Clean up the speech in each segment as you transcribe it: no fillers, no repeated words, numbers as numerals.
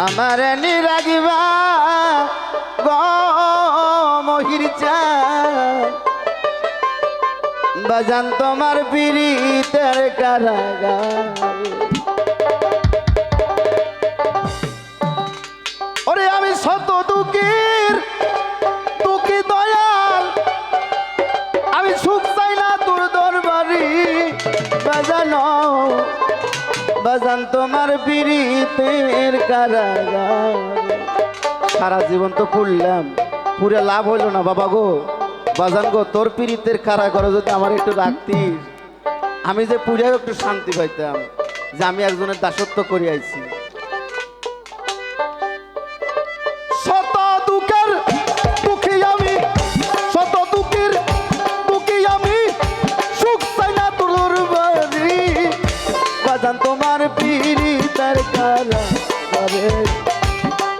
আমার নিরাগিবা গ মহির চাঁদ বাজান তোমার পীড়িতের কারাগার। ওরে আমি শত দুঃখীর দুঃখী দয়াল, আমি সুখ চাই না তোর দরবারি বাজানো বাজান তোমার পীড়িতের কারাগার। সারা জীবন তো পুড়লাম, পুরে লাভ হইল না বাবা গো। বাজান গো তোর পীড়িতের কারাগার যদি আমার একটু রাখতিস, আমি যে পুরেও একটু শান্তি পাইতাম যে আমি একজনের দাসত্ব করে আইছি। শত দুঃখের দুঃখী আমি, শত দুঃখের দুঃখী আমি, সুখ চাই না তোর বাড়ি বাজান তোমার পীড়িতের কারাগারে।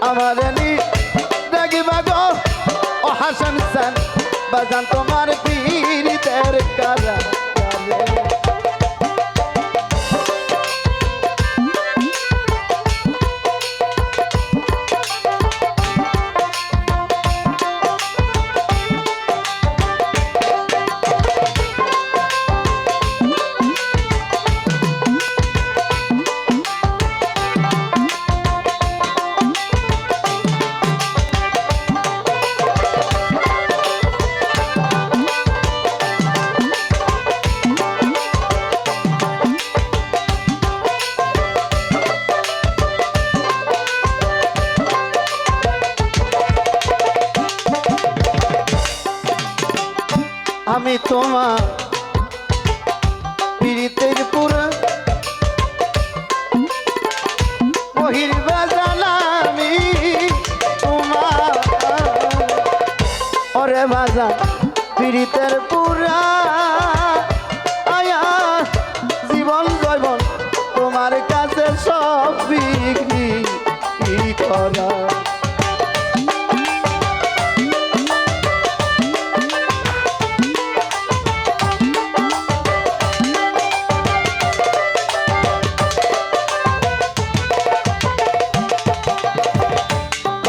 আমার নি রাগিবা গো ও হাসান সান বাজান তোমার পীড়িতের কারাগারে। আমি তোমার পীড়িতের পুরা মহির বাজান, আমি তোমার ওরে বাজান পীড়িতের পুরা আয়া জীবন জৈবন তোমার কাছে সব বিক্রি করা।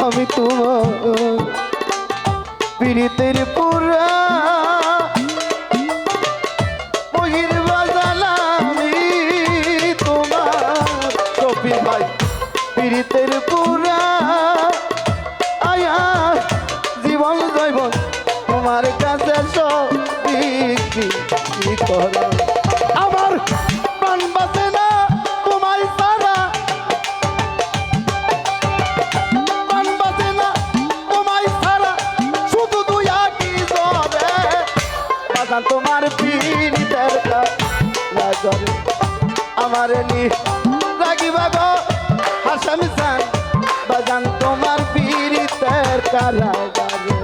আমি তোমার পীড়িতের পুরা মহির বাজান, আমি তোমার কপি ভাই পীড়িতের পুরা আয়া জীবন জৈবন তোমার কাছে সব বিক্রি করা। আমার প্রাণ বাঁচে না তোমায় সারা, তোমার পীড়িতের কারাগারে। আমার নি রাগিবা গো হাসান সান বাজান তোমার পীড়িতের কারাগারে।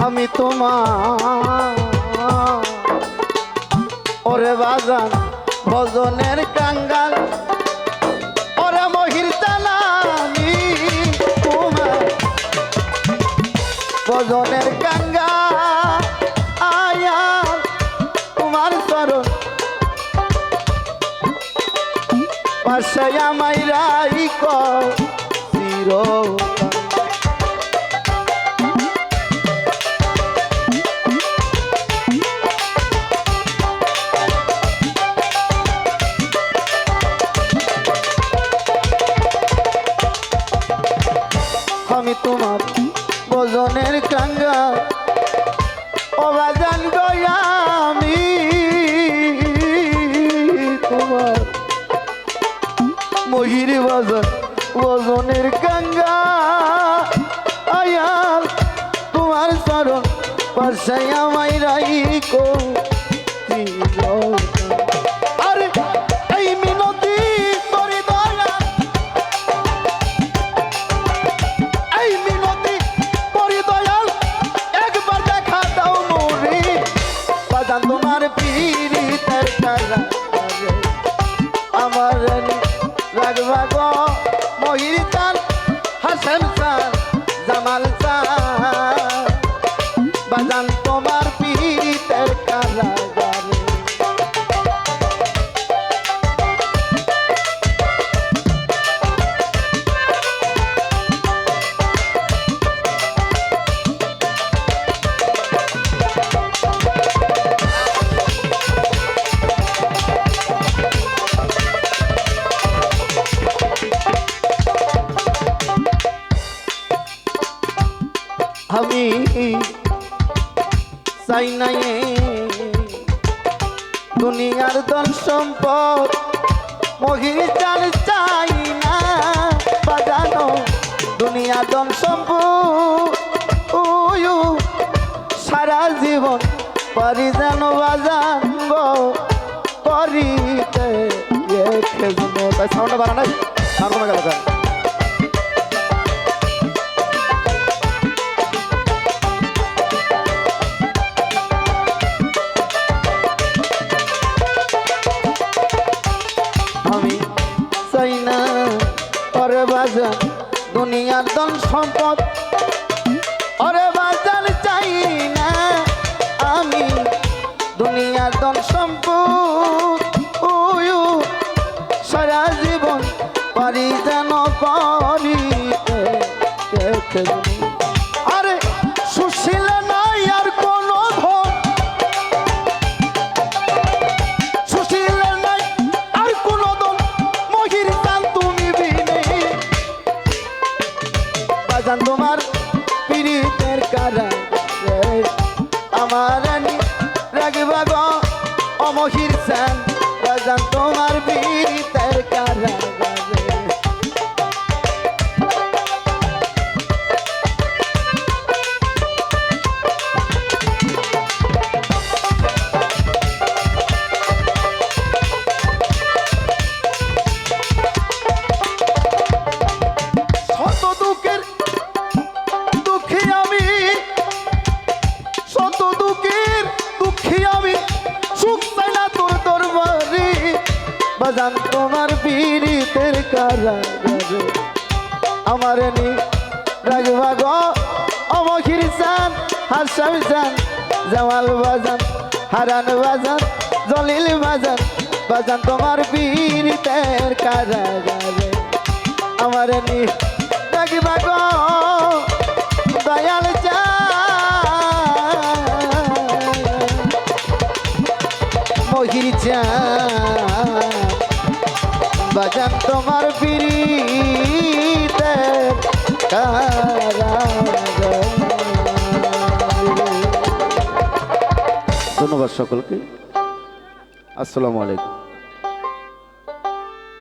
আমি তোমার ওরে বাজান ভজনের কাঙ্গাল, ওরে মহির টানা আমি তোমার ভজনের কাঙ্গাল আয়া তোমার চরণ পাশে আমায় রাইখ চিরকাল। আমি তোমার ভজনের কাঙ্গা ও বাজান গয়া, আমি তোমার মহির বাজান ভজনের কাঙ্গা আয়াল তোমার চরণ পাশে আমায় রাইখ চিরকাল। আরে এই মিনতি করি দয়া, এই মিনতি করি দয়াল, একবার দেখা দাও মোরে আমি চাই না দুনিয়ার ধন সম্পদ মহিষার চাই না বাজানো দুনিয়া ধন সম্পদ সারা জীবন পারি যেন বাজান করিতে তাই সাউন্ডটা বাড়া নাই আর কোনো গেল আমি চাই না ওরে বাজান দুনিয়ার ধন সম্পদ ওরে বাজান চাই না আমি দুনিয়ার ধন সম্পদ সারা জীবন পারি যেন করিতে আরে সুশীল নাই আর কোন ধন সুশীল নাই আর কোন ধন মহির চান তুমি বিনে বাজান তোমার পীড়িতের কারণ আমার রাগবা গো অমহির চান বাজান তোমার পীড়িতের কারণ বাজান তোমার পীড়িতের কারাগারে আমার নি রাগবা গো অমখির চান হাসাম চান জামাল বাজান হারান বাজান জলিল বাজান বাজান তোমার পীড়িতের কারাগারে আমার নি রাগবা গো দয়াল চান মহির চান বাজান তোমার পীড়িতের কারাগারে। ধন্যবাদ সকলকে। আসসালামু আলাইকুম।